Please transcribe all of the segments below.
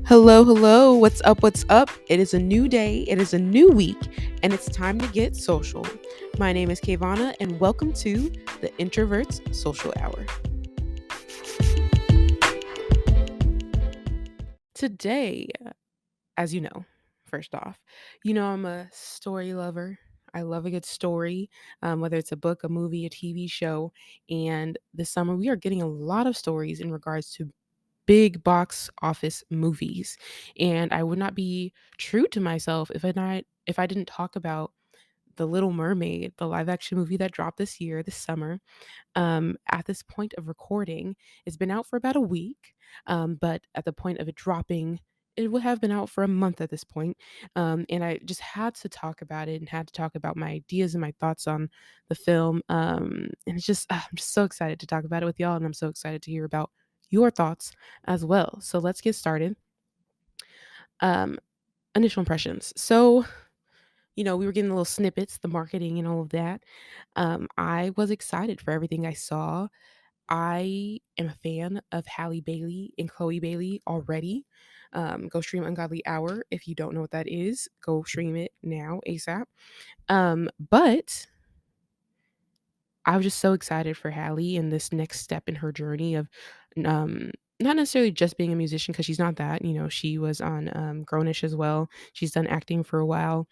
Hello, hello. What's up? What's up? It is a new day, it is a new week, and it's time to get social. My name is KaVonna, and welcome to the Introvert's Social Hour. Today, as you know, first off, I'm a story lover. I love a good story, whether it's a book, a movie, a TV show. And this summer, we are getting a lot of stories in regards to big box office movies. And I would not be true to myself if I didn't talk about The Little Mermaid, the live action movie that dropped this year, this summer. At this point of recording, it's been out for about a week, but at the point of it dropping, it would have been out for a month at this point. And I just had to talk about it and had to talk about my ideas and my thoughts on the film. And I'm just so excited to talk about it with y'all, and I'm so excited to hear about your thoughts as well. So let's get started. Um, Initial impressions. So, we were getting little snippets, the marketing and all of that. I was excited for everything I saw. I am a fan of Halle Bailey and Chloe Bailey already. Go stream Ungodly Hour. If you don't know what that is, go stream it now, ASAP. But I was just so excited for Halle and this next step in her journey of um, not necessarily just being a musician, because she's not that. She was on Grownish as well. She's done acting for a while,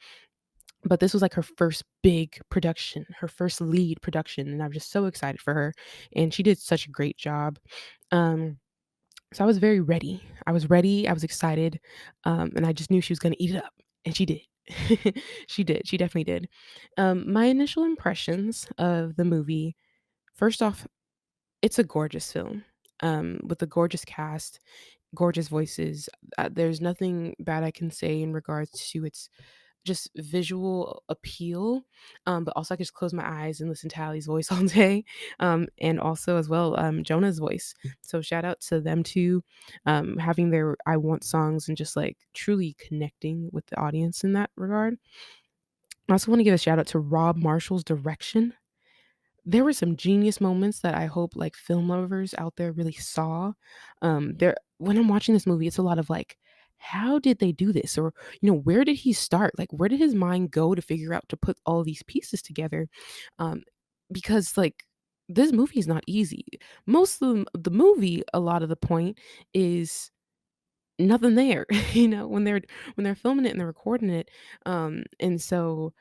but this was like her first big production, her first lead production, and I'm just so excited for her. And she did such a great job. Um, so I was very ready. I was ready. I was excited, and I just knew she was going to eat it up, and she did. She did. She definitely did. My initial impressions of the movie. First off, it's a gorgeous film, with a gorgeous cast, gorgeous voices. There's nothing bad I can say in regards to its just visual appeal, but also I could just close my eyes and listen to Hallie's voice all day, and also as well, Jonah's voice. So shout out to them too, having their "I Want" songs and just like truly connecting with the audience in that regard. I also want to give a shout out to Rob Marshall's direction. There were some genius moments that I hope like film lovers out there really saw. There When I'm watching this movie, it's a lot of like, how did they do this? Or, where did he start? Like, where did his mind go to figure out to put all these pieces together? Um, because like this movie is not easy. Most of the movie, a lot of the point is nothing there, when they're filming it and they're recording it. And so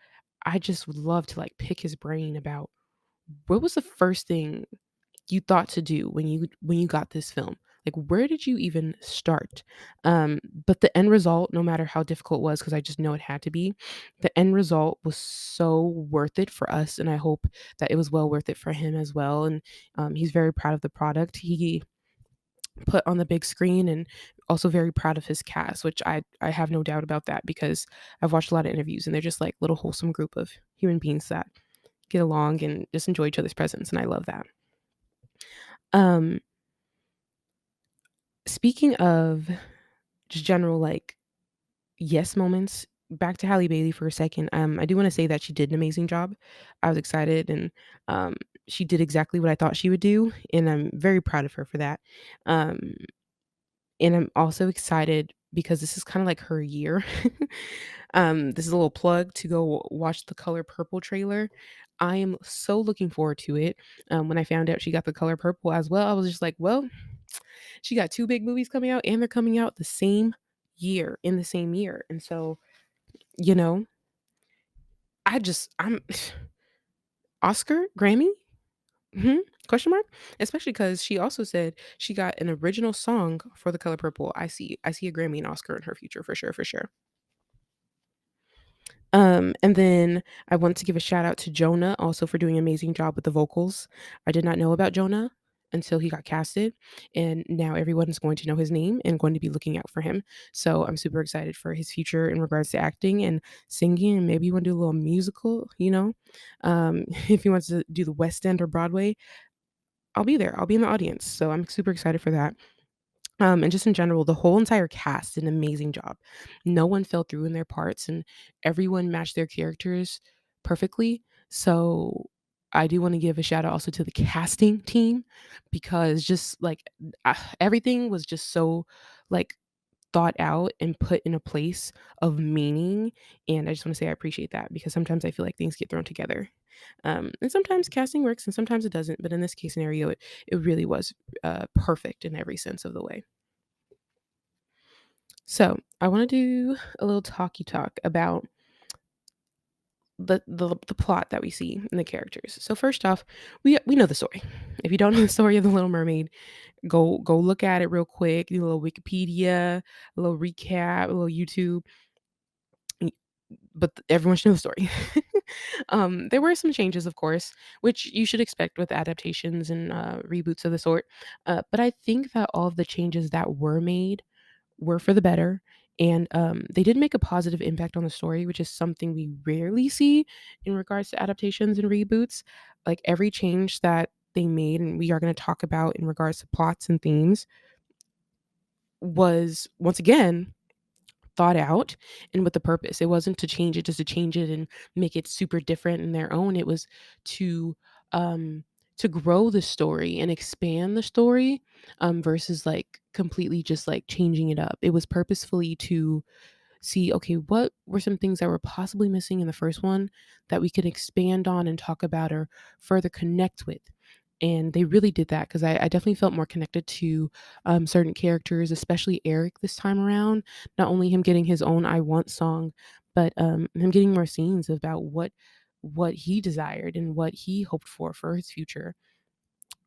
I just would love to like pick his brain about what was the first thing you thought to do when you got this film? Like, where did you even start? But the end result, no matter how difficult it was, because I just know it had to be, the end result was so worth it for us, and I hope that it was well worth it for him as well. And he's very proud of the product he put on the big screen, and also very proud of his cast, which I have no doubt about that, because I've watched a lot of interviews and they're just like little wholesome group of human beings that get along and just enjoy each other's presence, and I love that. Um, Speaking of just general like yes moments, back to Halle Bailey for a second. I do want to say that she did an amazing job. I was excited, and um, she did exactly what I thought she would do, and I'm very proud of her for that. Um, and I'm also excited because this is kind of like her year. This is a little plug to go watch the Color Purple trailer. I am so looking forward to it. When I found out she got the Color Purple as well, I was just like, well, she got 2 big movies coming out, and they're coming out the same year, in the same year. And so, you know, I'm Oscar, Grammy? Mhm, question mark? Especially because she also said she got an original song for The Color Purple. I see a Grammy and Oscar in her future for sure, for sure. And then I want to give a shout out to Jonah also for doing an amazing job with the vocals. I did not know about Jonah until he got casted, and now everyone is going to know his name and going to be looking out for him. So I'm super excited for his future in regards to acting and singing, and maybe you want to do a little musical. If he wants to do the West End or Broadway, I'll be there. I'll be in the audience. So I'm super excited for that. And just in general, the whole entire cast did an amazing job. No one fell through in their parts, and everyone matched their characters perfectly. So I do want to give a shout out also to the casting team, because just like everything was just so like thought out and put in a place of meaning, and I just wanna say I appreciate that because sometimes I feel like things get thrown together. And sometimes casting works and sometimes it doesn't, but in this case scenario, it really was, perfect in every sense of the way. So, I wanna do a little talky talk about the plot that we see in the characters. So first off, we know the story. If you don't know the story of the Little Mermaid, go look at it real quick, do a little Wikipedia, a little recap, a little YouTube, y but everyone should know the story. There were some changes, of course, which you should expect with adaptations and, reboots of the sort, but I think that all of the changes that were for the better, and, they did make a positive impact on the story, which is something we rarely see in regards to adaptations and reboots. Like, every change that they made, and we are gonna talk about in regards to plots and themes, was once again thought out and with a purpose. It wasn't to change it just to change it and make it super different in their own. It was to um to grow the story and expand the story versus like completely just like changing it up. It was purposefully to see, okay, what were some things that were possibly missing in the first one that we could expand on and talk about or further connect with. And they really did that because I definitely felt more connected to certain characters, especially Eric this time around. Not only him getting his own "I Want" song, but him getting more scenes about what he desired and what he hoped for his future.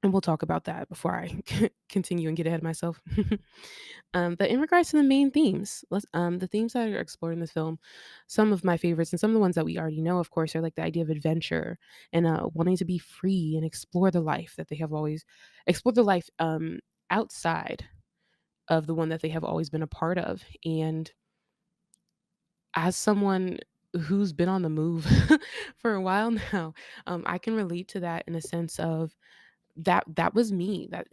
And we'll talk about that before I continue and get ahead of myself. But in regards to the main themes, the themes that are explored in this film, some of my favorites and some of the ones that we already know, of course, are like the idea of adventure and wanting to be free and explore the life that they have always explored the life outside of the one that they have always been a part of. And as someone who's been on the move for a while now, I can relate to that in a sense of that was me that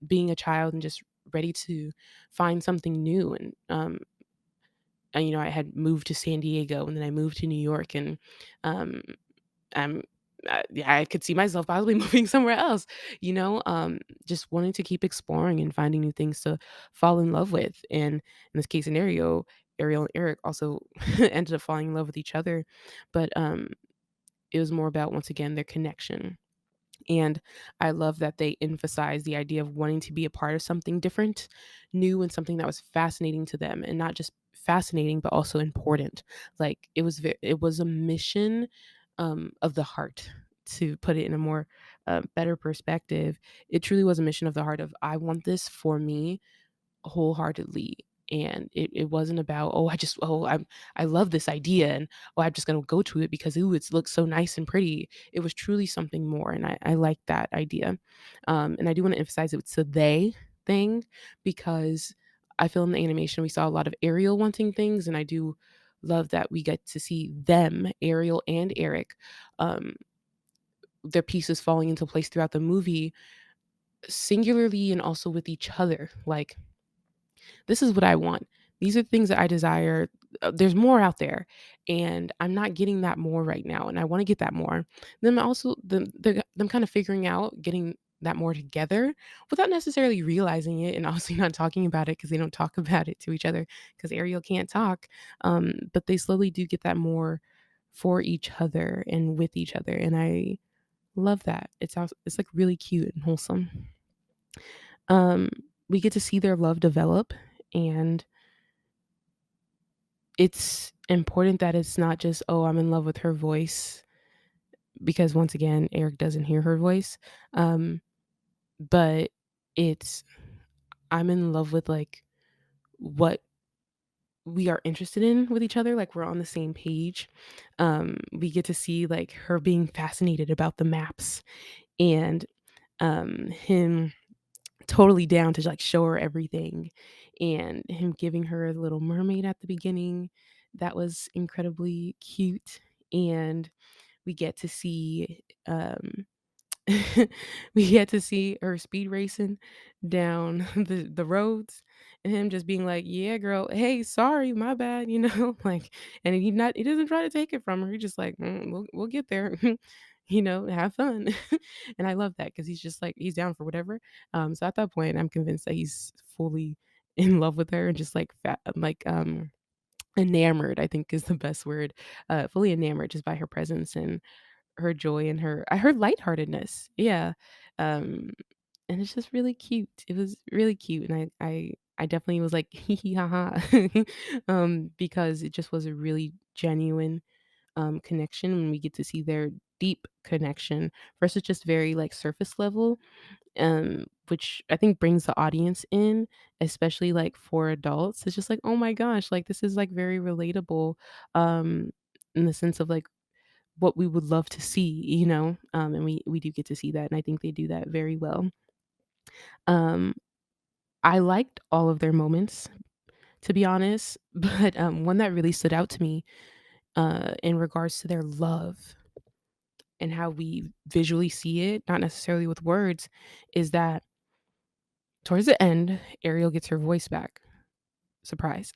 being a child and just ready to find something new and you know I had moved to San Diego and then I moved to New York and um I'm yeah, I could see myself possibly moving somewhere else, you know, just wanting to keep exploring and finding new things to fall in love with. And in this case scenario, Ariel and Eric also ended up falling in love with each other, but it was more about once again their connection. And I love that they emphasize the idea of wanting to be a part of something different, new, and something that was fascinating to them, and not just fascinating, but also important. Like it was a mission of the heart. To put it in a more better perspective, it truly was a mission of the heart of I want this for me wholeheartedly. And it wasn't about, oh, I love this idea and oh, I'm just gonna go to it because ooh, it looks so nice and pretty. It was truly something more, and I like that idea. And I do want to emphasize it's a they thing because I feel in the animation we saw a lot of Ariel wanting things, and I do love that we get to see them, Ariel and Eric, um, their pieces falling into place throughout the movie, singularly and also with each other. Like this is what I want. These are things that I desire. There's more out there, and I'm not getting that more right now, and I want to get that more. Them also them kind of figuring out getting that more together without necessarily realizing it, and obviously not talking about it because they don't talk about it to each other because Ariel can't talk. But they slowly do get that more for each other and with each other, and I love that. It's like really cute and wholesome. Um, we get to see their love develop, and it's important that it's not just, "Oh, I'm in love with her voice," because once again, Eric doesn't hear her voice, um, but it's, "I'm in love with, like, what we are interested in with each other, like, we're on the same page." We get to see, like, her being fascinated about the maps and, him totally down to, like, show her everything, and him giving her a Little Mermaid at the beginning. That was incredibly cute, and we get to see, we get to see her speed racing down the roads and him just being like, "Yeah, girl. Hey, sorry, my bad," you know, like, and he doesn't try to take it from her. He's just like, we'll get there." You know, "Have fun." And I love that because he's just like he's down for whatever. So at that point, I'm convinced that he's fully in love with her and just like enamored, I think is the best word, fully enamored just by her presence and her joy and her lightheartedness. Yeah. Um, and it's just really cute. It was really cute, and I definitely was like, "Hee hee ha ha," because it just was a really genuine, connection when we get to see their deep connection versus just very, like, surface level, which I think brings the audience in, especially, like, for adults. It's just like, "Oh my gosh," like, this is, like, very relatable, um, in the sense of, like, what we would love to see, and we do get to see that, and I think they do that very well. Um, I liked all of their moments, to be honest, but, one that really stood out to me, in regards to their love and how we visually see it, not necessarily with words, is that towards the end, Ariel gets her voice back. Surprise.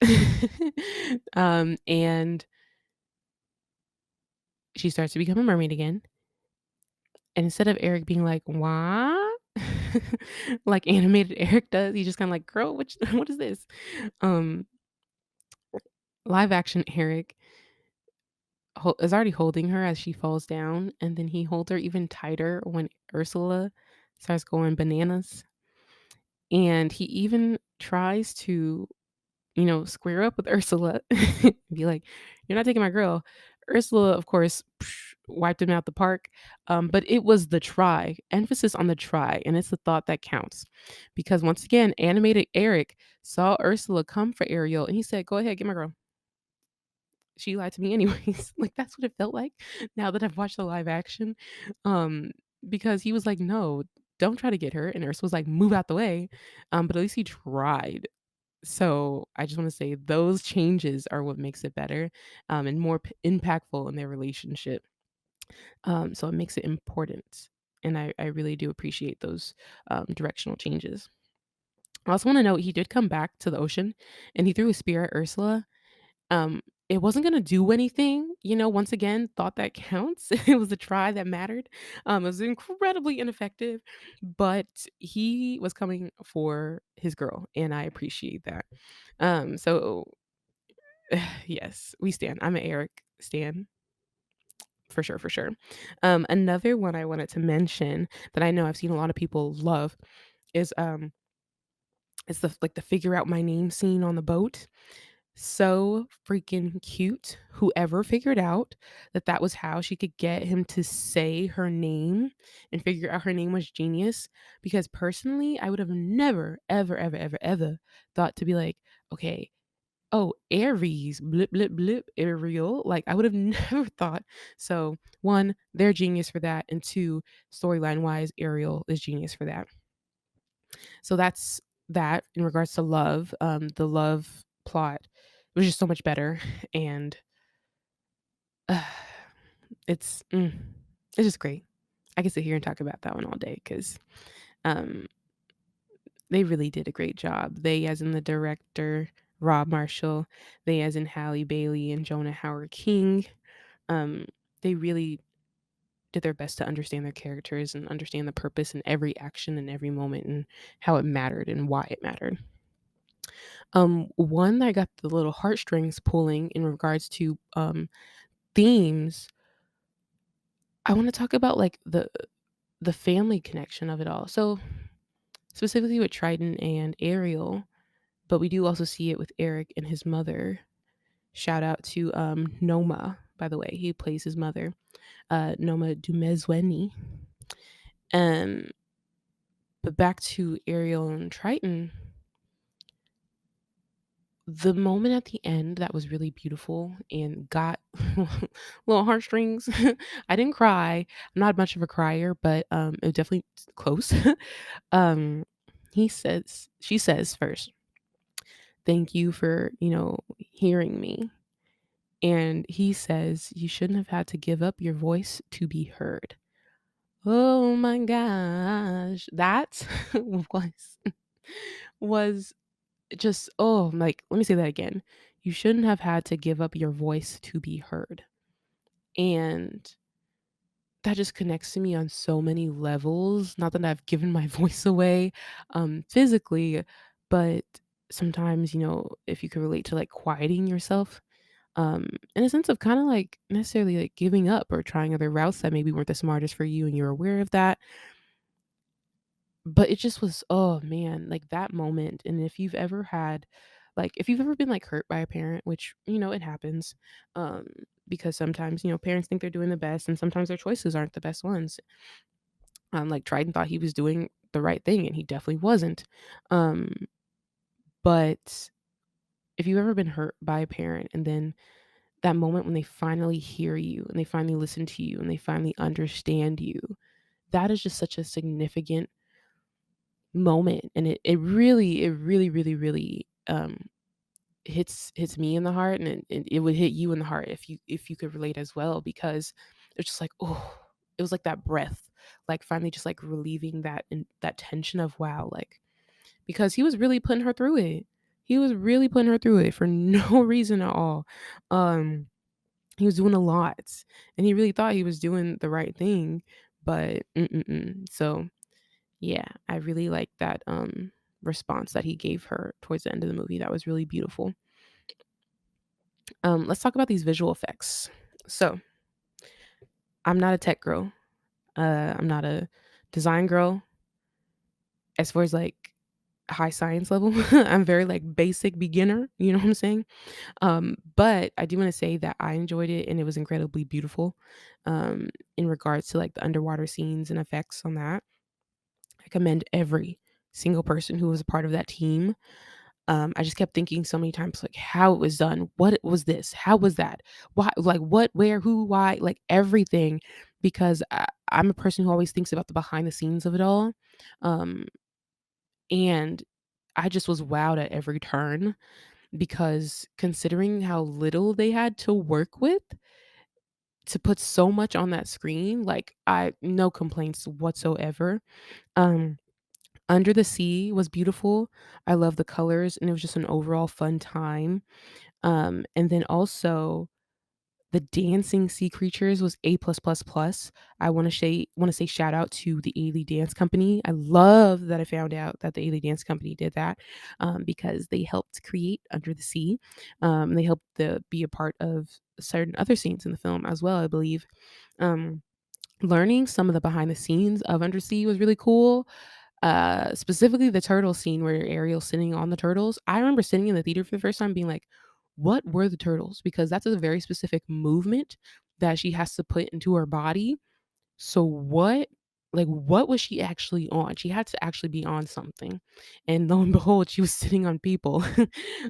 And she starts to become a mermaid again, and instead of Eric being like, "What?" like animated Eric does, he's just kinda like, "Girl, which what is this?" Um, live action Eric is already holding her as she falls down, and then he holds her even tighter when Ursula starts going bananas, and he even tries to, square up with Ursula, be like, "You're not taking my girl." Ursula, of course, wiped him out the park, but it was the try, emphasis on the try, and it's the thought that counts. Because once again, animated Eric saw Ursula come for Ariel, and he said, "Go ahead, get my girl." She lied to me anyways. Like, that's what it felt like now that I've watched the live action, um, because he was like, "No, don't try to get her," and Ursula was like, "Move out the way," but at least he tried. So, I just wanna say those changes are what makes it better, and more impactful in their relationship. So it makes it important, and I really do appreciate those, directional changes. I also wanna note he did come back to the ocean, and he threw a spear at Ursula. Um, it wasn't gonna do anything, once again, thought that counts. It was a try that mattered. It was incredibly ineffective, but he was coming for his girl, and I appreciate that. So yes, we stand. I'm an Eric stan for sure, for sure. Another one I wanted to mention that I know I've seen a lot of people love is it's the figure out my name scene on the boat. So freaking cute. Whoever figured out that that was how she could get him to say her name and figure out her name was genius. Because personally, I would have never, ever, ever, ever, ever thought to be like, okay, oh, Aries, blip, blip, blip, Ariel. Like, I would have never thought. So, one, they're genius for that. And two, storyline wise, Ariel is genius for that. So, that's that in regards to love. The love plot was just so much better. And uh, it's, it's just great. I can sit here and talk about that one all day because um, they really did a great job. They, as in the director, Rob Marshall, they, as in Halle Bailey and Jonah Howard King, um, they really did their best to understand their characters and understand the purpose in every action and every moment and how it mattered and why it mattered. One that I got the little heartstrings pulling in regards to themes. I want to talk about like the family connection of it all. So specifically with Triton and Ariel, but we do also see it with Eric and his mother. Shout out to Noma, by the way. He plays his mother, Noma Dumezweni. Um, but back to Ariel and Triton, the moment at the end that was really beautiful and got little heartstrings. I didn't cry. I'm not much of a crier, but it was definitely close. um, she says first, "Thank you for hearing me." And he says, "You shouldn't have had to give up your voice to be heard." Oh my gosh. That was was just like, let me say that again. You shouldn't have had to give up your voice to be heard. And that just connects to me on so many levels. Not that I've given my voice away physically, but sometimes, if you could relate to like quieting yourself, in a sense of kind of like necessarily like giving up or trying other routes that maybe weren't the smartest for you and you're aware of that. But it just was, oh man, like that moment. And if you've ever had, like, if you've ever been like hurt by a parent, which, it happens, um, because sometimes, parents think they're doing the best and sometimes their choices aren't the best ones. Like Dryden thought he was doing the right thing and he definitely wasn't. Um, but if you've ever been hurt by a parent and then that moment when they finally hear you and they finally listen to you and they finally understand you, that is just such a significant moment. And it really, hits me in the heart, and it would hit you in the heart if you could relate as well, because it's just like, oh, it was like that breath, like finally just like relieving that tension of wow, like, because he was really putting her through it. He was really putting her through it for no reason at all. Um, he was doing a lot, and he really thought he was doing the right thing, but so yeah, I really like that response that he gave her towards the end of the movie. That was really beautiful. Let's talk about these visual effects. So, I'm not a tech girl. I'm not a design girl. As far as like high science level, I'm very like basic beginner. You know what I'm saying? But I do want to say that I enjoyed it and it was incredibly beautiful. In regards to like the underwater scenes and effects on that, I commend every single person who was a part of that team. I just kept thinking so many times, like how it was done, what was this, how was that, why, like what, where, who, why, like everything, because I'm a person who always thinks about the behind the scenes of it all, um, and I just was wowed at every turn because considering how little they had to work with to put so much on that screen, like I no complaints whatsoever. Um, Under the Sea was beautiful. I love the colors and it was just an overall fun time. And then also the dancing sea creatures was A plus plus plus. I want to say shout out to the Ailey Dance Company. I love that I found out that the Ailey Dance Company did that, because they helped create Under the Sea. They helped be a part of certain other scenes in the film as well, I believe. Um, Learning some of the behind the scenes of Undersea was really cool. Specifically the turtle scene where Ariel's sitting on the turtles. I remember sitting in the theater for the first time being like, "What were the turtles?" Because that's a very specific movement that she has to put into her body. So what was she actually on? She had to actually be on something. And lo and behold, she was sitting on people.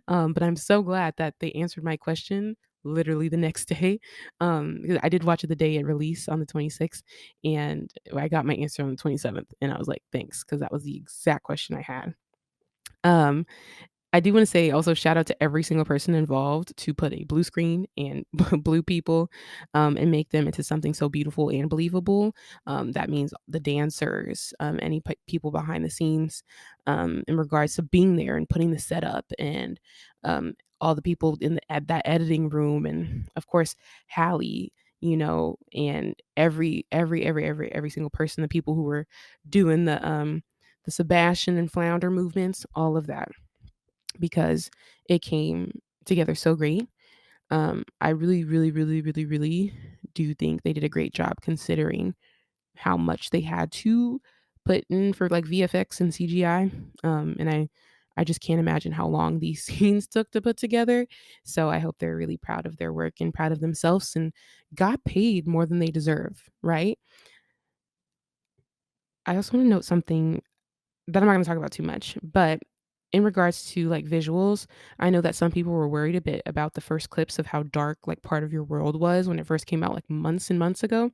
But I'm so glad that they answered my question literally the next day. Because I did watch it the day it released on the 26th, and I got my answer on the 27th. And I was like, thanks, because that was the exact question I had. Um, I do wanna say also shout out to every single person involved to put a blue screen and blue people, and make them into something so beautiful and believable. That means the dancers, any people behind the scenes, in regards to being there and putting the setup and, all the people in that editing room, and of course, Hallie, and every single person, the people who were doing the Sebastian and Flounder movements, all of that, because it came together so great. I really, really, really, really, really do think they did a great job considering how much they had to put in for like VFX and CGI. And I just can't imagine how long these scenes took to put together. So I hope they're really proud of their work and proud of themselves and got paid more than they deserve, right? I also want to note something that I'm not gonna talk about too much, but in regards to, like, visuals, I know that some people were worried a bit about the first clips of how dark, like, part of your world was when it first came out, like, months and months ago.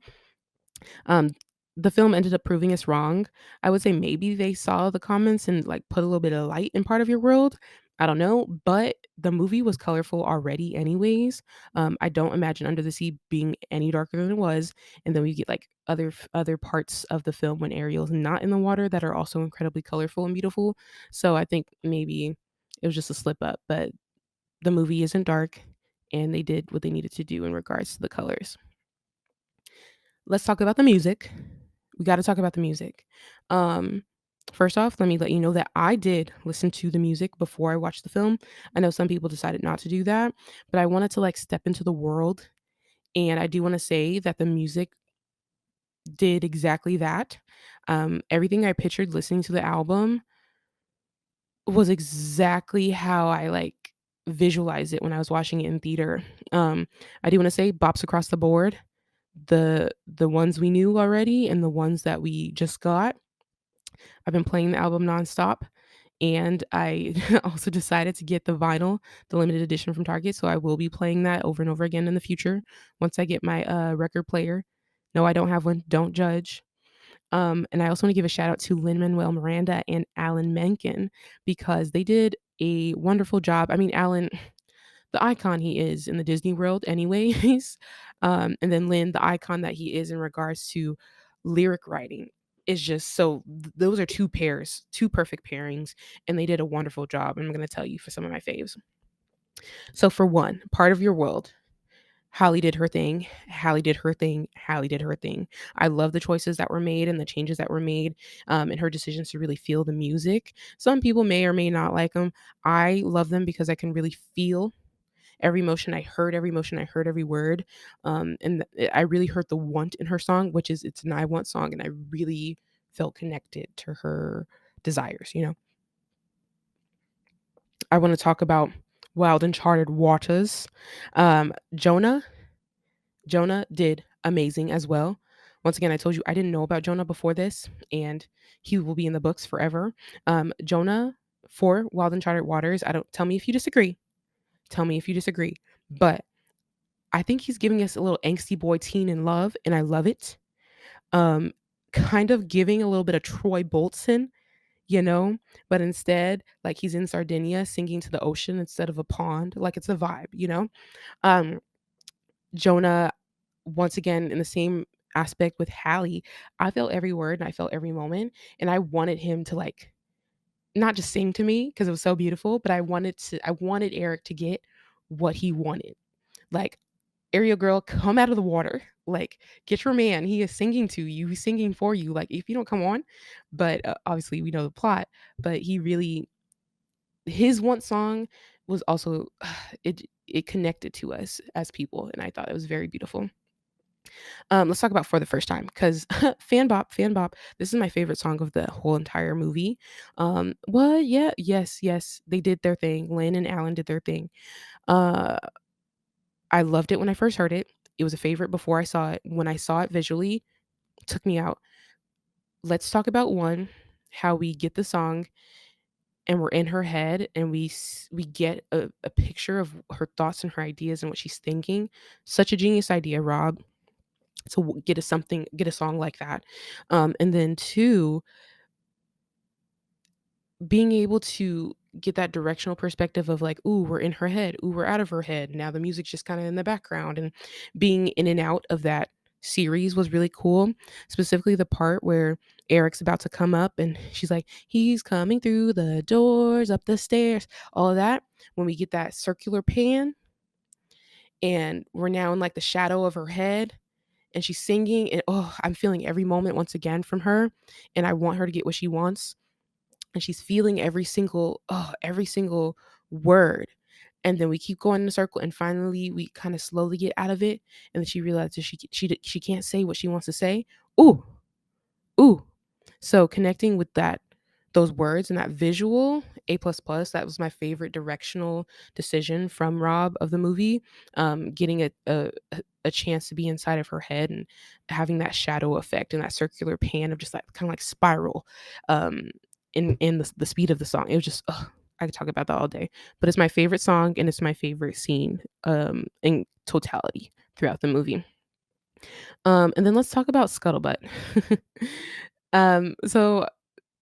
Um, the film ended up proving us wrong. I would say maybe they saw the comments and, like, put a little bit of light in part of your world. I don't know, but the movie was colorful already anyways. I don't imagine Under the Sea being any darker than it was, and then we get, like, other parts of the film when Ariel's not in the water that are also incredibly colorful and beautiful. So I think maybe it was just a slip up, but the movie isn't dark, and they did what they needed to do in regards to the colors. Let's talk about the music. We gotta talk about the music. Um, First off, let me let you know that I did listen to the music before I watched the film. I know some people decided not to do that, but I wanted to like step into the world. And I do want to say that the music did exactly that. Everything I pictured listening to the album was exactly how I like visualized it when I was watching it in theater. I do want to say bops across the board. The ones we knew already and the ones that we just got. I've been playing the album nonstop. And I also decided to get the vinyl, the limited edition from Target, so I will be playing that over and over again in the future once I get my, record player. No, I don't have one, don't judge. And I also wanna give a shout out to Lin-Manuel Miranda and Alan Menken because they did a wonderful job. I mean, Alan, the icon he is in the Disney world anyways, and then Lin, the icon that he is in regards to lyric writing is just so those are 2 pairs, 2 perfect pairings, and they did a wonderful job. I'm gonna tell you for some of my faves. So for one, Part of Your World, Hallie did her thing, Hallie did her thing, Hallie did her thing. I love the choices that were made and the changes that were made, and her decisions to really feel the music. Some people may or may not like them. I love them because I can really feel every emotion. I heard every emotion. I heard every word. I really heard the want in her song, which is it's an I want song, and I really felt connected to her desires. I want to talk about Wild Uncharted Waters. Jonah. Jonah did amazing as well. Once again, I told you I didn't know about Jonah before this, and he will be in the books forever. Jonah for Wild Uncharted Waters. I don't tell me if you disagree. Tell me if you disagree. But I think he's giving us a little angsty boy teen in love, and I love it. Um, kind of giving a little bit of Troy Bolton, but instead, like he's in Sardinia singing to the ocean instead of a pond. Like it's a vibe. Um, Jonah, once again, in the same aspect with Hallie, I felt every word and I felt every moment, and I wanted him to like not just sing to me because it was so beautiful, but I wanted Eric to get what he wanted. Like Ariel girl, come out of the water. Like, get your man. He is singing to you. He's singing for you. Like, if you don't come on, but obviously we know the plot. But he really, his one song was also it connected to us as people, and I thought it was very beautiful. Let's talk about For the First Time because fan bop, fan bop. This is my favorite song of the whole entire movie. What? Yeah, yes, yes. They did their thing. Lynn and Alan did their thing. Uh, I loved it when I first heard it. It was a favorite before I saw it. When I saw it visually, it took me out. Let's talk about one, how we get the song and we're in her head and we get a picture of her thoughts and her ideas and what she's thinking. Such a genius idea, Rob, to get a song like that. And then two, being able to get that directional perspective of like, ooh, we're in her head, ooh, we're out of her head. Now the music's just kind of in the background and being in and out of that series was really cool. Specifically the part where Eric's about to come up and she's like, he's coming through the doors, up the stairs, all of that. When we get that circular pan and we're now in like the shadow of her head and she's singing and oh, I'm feeling every moment once again from her and I want her to get what she wants and she's feeling every single word. And then we keep going in a circle, and finally we kind of slowly get out of it. And then she realizes she can't say what she wants to say. Ooh, ooh. So connecting with those words and that visual, A plus plus. That was my favorite directional decision from Rob of the movie. Getting a chance to be inside of her head and having that shadow effect and that circular pan of just like kind of like spiral. Um, in the speed of the song, it was just. Ugh, I could talk about that all day, but it's my favorite song and it's my favorite scene in totality throughout the movie. And then let's talk about Scuttlebutt. So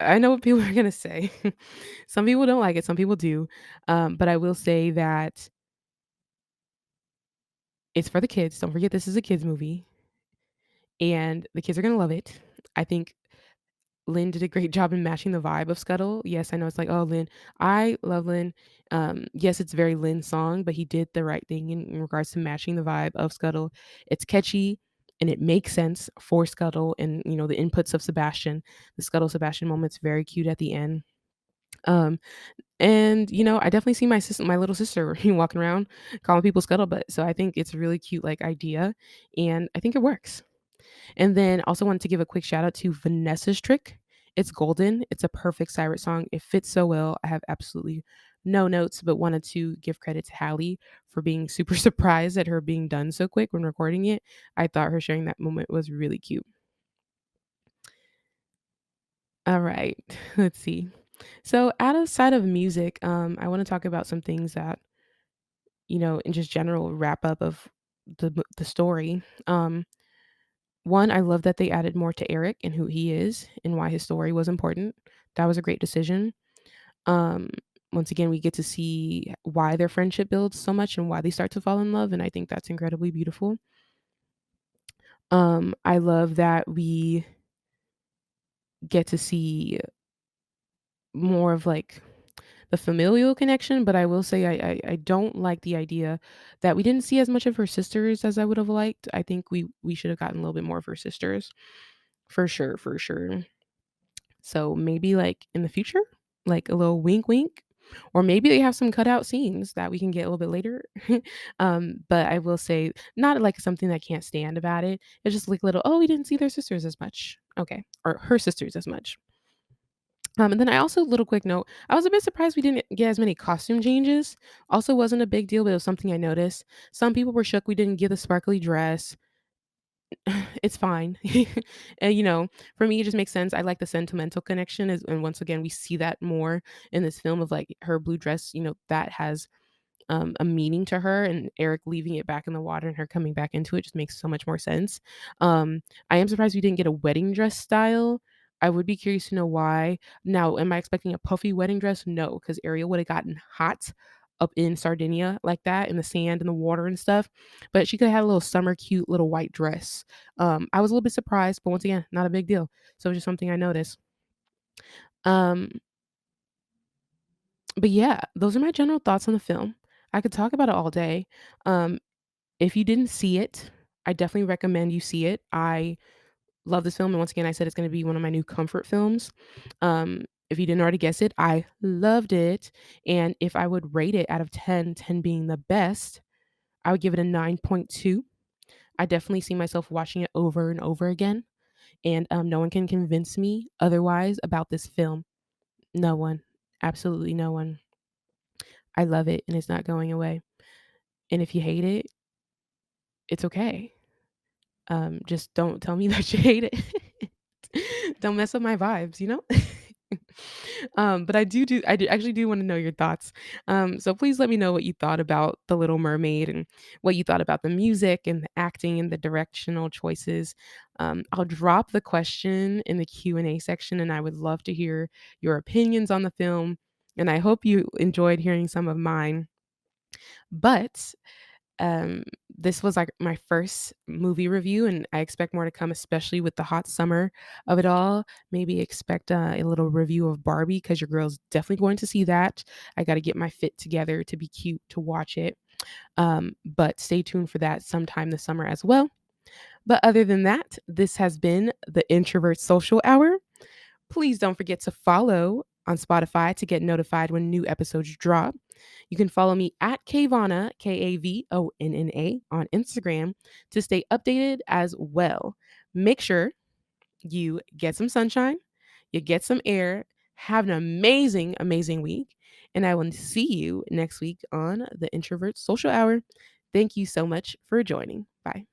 I know what people are gonna say. Some people don't like it, some people do. But I will say that it's for the kids. Don't forget this is a kids movie, and the kids are gonna love it. I think Lynn did a great job in matching the vibe of Scuttle. Yes, I know it's like, oh, Lynn. I love Lynn. Yes, it's very Lynn song, but he did the right thing in regards to matching the vibe of Scuttle. It's catchy. and it makes sense for Scuttle and, the inputs of Sebastian. The Scuttle-Sebastian moment's very cute at the end. Um, and, I definitely see my little sister walking around calling people scuttlebutt, so I think it's a really cute, like, idea, and I think it works. And then also wanted to give a quick shout out to Vanessa's Trick. It's golden. It's a perfect Cyrus song. It fits so well. I have absolutely no notes, but wanted to give credit to Hallie for being super surprised at her being done so quick when recording it. I thought her sharing that moment was really cute. All right, let's see. So outside of music, I want to talk about some things that, in just general wrap up of the story. One, I love that they added more to Eric and who he is and why his story was important. That was a great decision. Um, Once again, we get to see why their friendship builds so much and why they start to fall in love, and I think that's incredibly beautiful. I love that we get to see more of like the familial connection, but I will say I don't like the idea that we didn't see as much of her sisters as I would have liked. I think we should have gotten a little bit more of her sisters. For sure, for sure. So maybe like in the future, like a little wink wink, or maybe they have some cutout scenes that we can get a little bit later. But I will say not like something that I can't stand about it. It's just like little, oh, we didn't see their sisters as much. Okay. Or her sisters as much. And then I also little quick note, I was a bit surprised we didn't get as many costume changes. Also wasn't a big deal, but it was something I noticed. Some people were shook we didn't get the sparkly dress. It's fine. And, for me, it just makes sense. I like the sentimental connection, and once again, we see that more in this film of like her blue dress. That has a meaning to her, and Eric leaving it back in the water and her coming back into it just makes so much more sense. I am surprised we didn't get a wedding dress style. I would be curious to know why. Now, am I expecting a puffy wedding dress? No, because Ariel would have gotten hot up in Sardinia like that in the sand and the water and stuff. But she could have had a little summer cute little white dress. I was a little bit surprised, but once again, not a big deal. So it's just something I noticed. Um, but yeah, those are my general thoughts on the film. I could talk about it all day. Um, if you didn't see it, I definitely recommend you see it. I love this film, and once again, I said it's gonna be one of my new comfort films. If you didn't already guess it, I loved it, and if I would rate it out of 10, 10 being the best, I would give it a 9.2. I definitely see myself watching it over and over again, and, no one can convince me otherwise about this film. No one. Absolutely no one. I love it, and it's not going away, and if you hate it, it's okay. Just don't tell me that you hate it. Don't mess up my vibes, you know? But I actually do wanna know your thoughts. So please let me know what you thought about The Little Mermaid and what you thought about the music and the acting and the directional choices. I'll drop the question in the Q&A section, and I would love to hear your opinions on the film, and I hope you enjoyed hearing some of mine. But um, this was like my first movie review, and I expect more to come, especially with the hot summer of it all. Maybe expect a little review of Barbie because your girl's definitely going to see that. I got to get my fit together to be cute to watch it. But stay tuned for that sometime this summer as well. But other than that, this has been the Introvert Social Hour. Please don't forget to follow on Spotify to get notified when new episodes drop. You can follow me at KaVonna, KaVonna, on Instagram to stay updated as well. Make sure you get some sunshine, you get some air, have an amazing, amazing week, and I will see you next week on the Introvert Social Hour. Thank you so much for joining. Bye.